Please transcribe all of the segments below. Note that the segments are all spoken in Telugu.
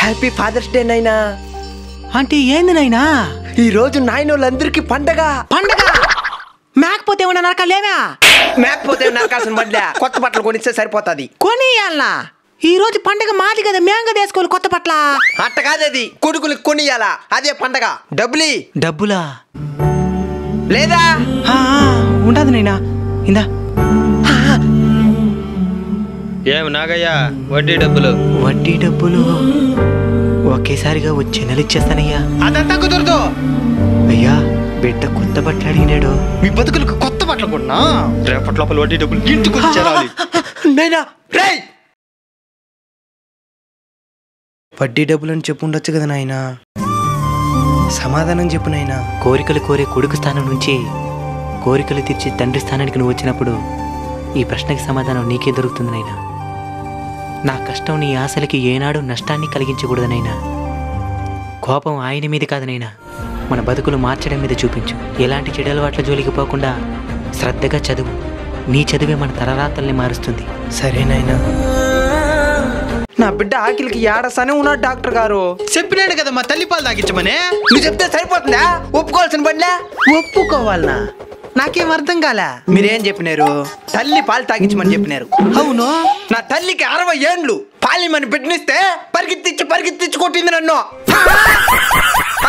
హ్యాపీ ఫాదర్స్ డే నైనా. అంటే ఏంది నైనా? ఈ రోజు నాయనోళ్ళందరికీ పండగ. పండగ మేకపోతే ఏమన్నా నరకాలేవా? మేకపోతే నరకాల్సిన బడ్లే, కొత్త బట్టలు కొనిస్తే సరిపోతుంది. కొనియాలనా? ఈ రోజు పండగ మాది కదా, మేము కదా వేసుకోవాలి కొత్త బట్టల. అట్ట కాదది, కొడుకులకు కొనియాలా, అదే పండగ. డబ్బులా లేదా? ఉండదు నైనా. ఇందా. ఏమి నాగయ్యా, వడ్డీ డబ్బులు ఒకేసారిగా వచ్చే నెల ఇచ్చేస్తానయ్యా. అదంతా కుదరదు అయ్యా. బిడ్డ కొత్త బట్టలు అడిగినాడు. మీ బతుకులకు కొత్త బట్టలు కొన్నా రేపటి లోపల వడ్డీ డబ్బులు ఇంటికి చేరాలి. వడ్డీ డబ్బులు అని చెప్పు ఉండొచ్చు కదా నాయన. సమాధానం చెప్పు నాయన. కోరికలు కోరే కొడుకు స్థానం నుంచి కోరికలు తీర్చే తండ్రి స్థానానికి నువ్వు వచ్చినప్పుడు ఈ ప్రశ్నకి సమాధానం నీకే దొరుకుతుంది నాయనా. నా కష్టం నీ ఆశలకి ఏనాడు నష్టాన్ని కలిగించకూడదనైనా. కోపం ఆయన మీద కాదనైనా, మన బతుకులు మార్చడం మీద చూపించు. ఎలాంటి చెడు అలవాట్ల జోలికి పోకుండా శ్రద్ధగా చదువు. నీ చదువే మన తలరాతల్ని మారుస్తుంది. సరేనైనా. నా బిడ్డ ఆకిలికి ఏడసానే ఉన్నాడు డాక్టర్ గారు. చెప్పినాడు కదా మా తల్లి పాలు తాగించమనే. నువ్వు చెప్తే సరిపోతుందా? ఒప్పుకోవాల్సిన పనిలే. ఒప్పుకోవాలనా? నాకేం అర్థం కాలే. మీరేం చెప్పినారు? తల్లి పాలు తాగించమని చెప్పినారు. అవును. నా తల్లికి 60 ఏండ్లు పాలిమని బిడ్డనిస్తే పరిగెత్తిచ్చి కొట్టింది నన్ను.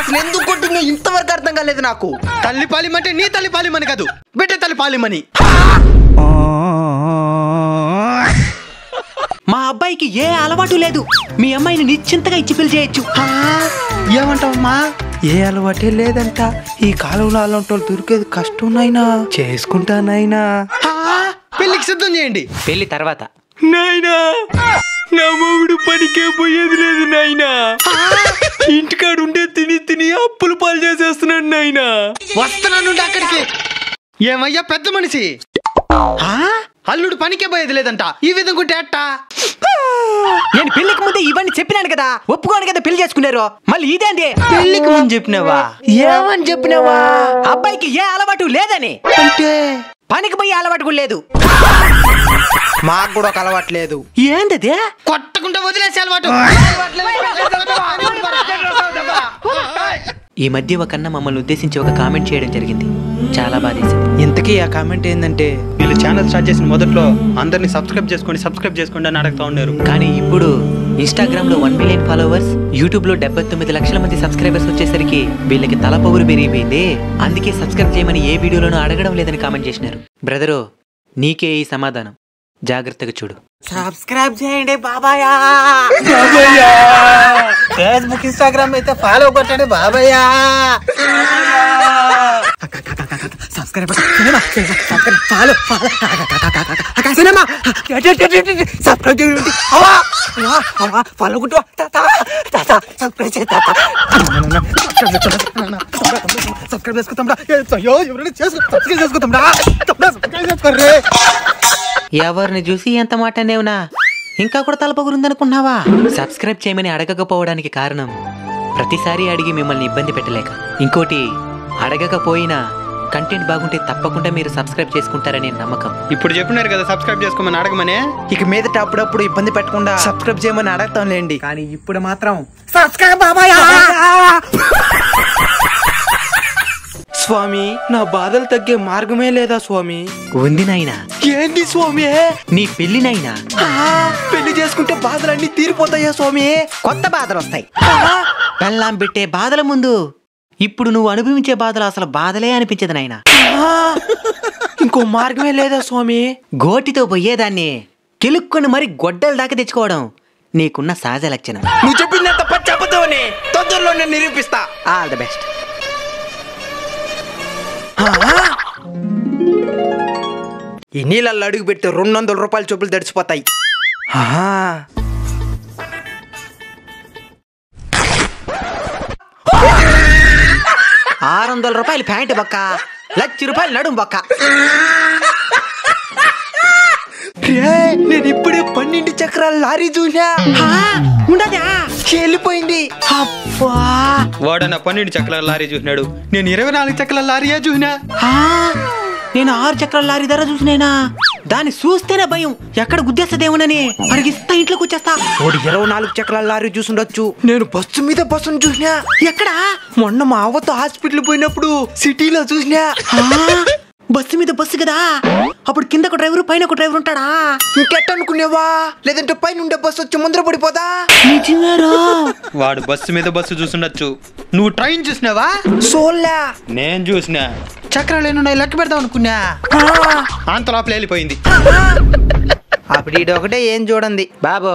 అసలు ఎందుకు కొట్టిందో ఇంతవరకు అర్థం కాలేదు నాకు. తల్లి పాలిమంటే నీ తల్లి పాలిమని కాదు, బిడ్డ తల్లి పాలిమని. మా అబ్బాయికి ఏ అలవాటు లేదు. మీ అమ్మాయిని నిశ్చింతగా ఇచ్చి పెళ్లి చేయొచ్చు. ఏమంటావమ్మా? ఏ అలవాటే లేదంట. ఈ కాలంలో అలాంటి వాళ్ళు దొరికేది కష్టం నాయనా. చేసుకుంటానైనా. పెళ్లికి సిద్ధం చేయండి. పెళ్లి తర్వాత. నాయనా, నా మొగుడు పనికే పోయేది లేదు నాయనా. ఇంటికాడు ఉండే తిని అప్పులు పాలు చేసేస్తున్నాడు నాయనా. వస్తున్నాను అక్కడికి. ఏమయ్యా పెద్ద మనిషి, అల్లుడు పనికే పోయేది లేదంట. ఈ విధంగా ఉంటే అట్టా? నేను పెళ్లికి ముందే ఇవన్నీ చెప్పినాను కదా, ఒప్పుకోను కదా పెళ్లి చేసుకున్నారు. మళ్ళీ ఇదేంటి? పెళ్లికి ముందు చెప్పినావా? ఏమని చెప్పినావా? అబ్బాయికి ఏ అలవాటు లేదని. అంటే పనికి పోయే అలవాటు కూడా లేదు. మాకు కూడా ఒక అలవాటు లేదు. ఏంటది? కొట్టకుండా వదిలేసే అలవాటు. ఈ మధ్య ఒక అన్న మమ్మల్ని ఉద్దేశించి ఒక కామెంట్ చేయడం జరిగింది. చాలా బాధేసింది. ఇంతకీ ఆ కామెంట్ ఏంటంటే, వీళ్ళు ఛానల్ స్టార్ట్ చేసిన మొదట్లో అందరినీ సబ్స్క్రైబ్ చేసుకోండి అని అడుగుతా ఉన్నారు. కానీ ఇప్పుడు ఇన్స్టాగ్రామ్ లో 1 మిలియన్ ఫాలోవర్స్, యూట్యూబ్ లో 79 లక్షల మంది సబ్స్క్రైబర్స్ వచ్చేసరికి వీళ్ళకి తల పొగురు పెరిగిపోయింది. అందుకే సబ్స్క్రైబ్ చేయమని ఏ వీడియోలోనూ అడగడం లేదని కామెంట్ చేసినారు. బ్రదరు, నీకే ఈ సమాధానం. జాగ్రత్తగా చూడు. సబ్స్క్రైబ్ చేయండి బాబాయా. ఫేస్బుక్ ఇన్స్టాగ్రామ్ అయితే ఫాలో కొట్టండి బాబాయా. సబ్స్క్రైబ్ ఫాలో సినిమా సబ్స్క్రైబ్ చేయండి. ఫాలో కొట్టు. సబ్స్క్రైబ్ చేసుకుంటాం. ఎవరిని చూసి ఎంత మాట అనేవునా? ఇంకా కూడా తలపగురుందనుకున్నావా? సబ్స్క్రైబ్ చేయమని అడగకపోవడానికి కారణం ప్రతిసారి అడిగి మిమ్మల్ని ఇబ్బంది పెట్టలేక. ఇంకోటి, అడగకపోయినా కంటెంట్ బాగుంటే తప్పకుండా మీరు సబ్స్క్రైబ్ చేసుకుంటారనే నమ్మకం. ఇప్పుడు చెప్పినారు కదా సబ్స్క్రైబ్ చేసుకోమని అడగమనే. ఇక మీదట అప్పుడప్పుడు ఇబ్బంది పెట్టకుండా సబ్స్క్రైబ్ చేయమని అడగతాంలేండి. కానీ ఇప్పుడు మాత్రం సబ్స్క్రైబ్ బాబాయ్. స్వామి, నా బాధలు తగ్గే మార్గమే లేదా స్వామి? ఉంది నాయనా. ఏంటి స్వామి? నీ పెళ్లి నాయనా. పెళ్లి చేసుకుంటే బాధలన్నీ తీరిపోతాయా స్వామి? కొత్త బాధలు వస్తాయి. పెళ్ళాం పెట్టే బాధల ముందు ఇప్పుడు నువ్వు అనుభవించే బాధలు అసలు బాధలే అనిపించదు నాయనా. ఇంకో మార్గమే లేదా స్వామి? గోటితో పోయేదాన్ని కెలుక్కొని మరి గొడ్డల దాకా తెచ్చుకోవడం నీకున్న సహజ లక్షణం. నువ్వు చెప్పిందంత పచ్చి అబద్ధమని తొందరలో నేను నిరూపిస్తా. All the best. ఈ నీళ్ళల్లో అడుగు పెడితే 200 రూపాయల చొప్పులు తడిచిపోతాయి. 600 రూపాయలు ప్యాంటు బొక్క, 1,00,000 రూపాయలు నడుము బొక్క. నేను ఇప్పుడే 12 చక్రాల లారీ చూసా. ఉండదా? వెళ్ళిపోయింది. అబ్బా, వాడన 12 చక్రాల లారీ చూసినాడు, నేను 24 చక్రాల లారీయే చూసినా. నేను 6 చక్రాల లారీ ధర చూసినైనా దాన్ని చూస్తేనే భయం, ఎక్కడ గుద్దేస్తదేమోనని పరిగిస్తా ఇంట్లోకి వచ్చేస్తా. వాడు 24 చక్రాల లారీ చూసుండొచ్చు. నేను బస్సు మీద బస్సును చూసినా. ఎక్కడా? మొన్న మా అవ్వతో హాస్పిటల్ పోయినప్పుడు సిటీలో చూసినా. బస్సు మీద బస్సు కదా, అప్పుడు కింద ఒక డ్రైవర్ పైన ఒక డ్రైవర్ ఉంటాడా? ఇంకెట్ట అనుకునేవా? లేదంటే పైన ఉండే బస్సు వచ్చి ముందర పడిపోదా? నిజమేరా? వాడు బస్సు మీద బస్సు చూసుండొచ్చు. నువ్వు ట్రైన్ చూసినావా? సోల్లా నేను చూసినా. చక్రాలు ఎన్నున్నాయి లెక్క పెడదాం అనుకున్నా, అంత లోపల వెళ్ళిపోయింది. అప్పుడు ఈడొకటే ఏం చూడండి. బాబు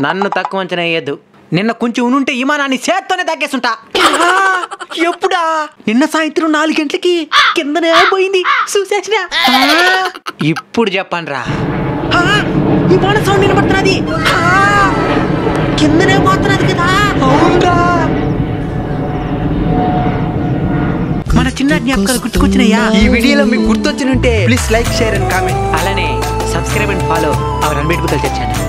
నన్ను తక్కువ అంచనా వేయద్దు. నిన్న కొంచెం ఉనుంటే విమానాన్ని చేత్తోనే తగ్గేసుంటా. ఎప్పుడా? నిన్న సాయంత్రం 4 గంటలకి కిందనే పోయింది చూసేసిన. ఇప్పుడు చెప్పండి రా, విమాన సౌండ్ వినపడుతున్నది, కిందనే పోతున్నది కదా. మన చిన్న జ్ఞాపకాలు గుర్తుకొచ్చినాయా? ఈ వీడియోలో మీకు గుర్తొచ్చినుంటే please like, share and comment. అలానే subscribe and follow our unbeatable culture channel.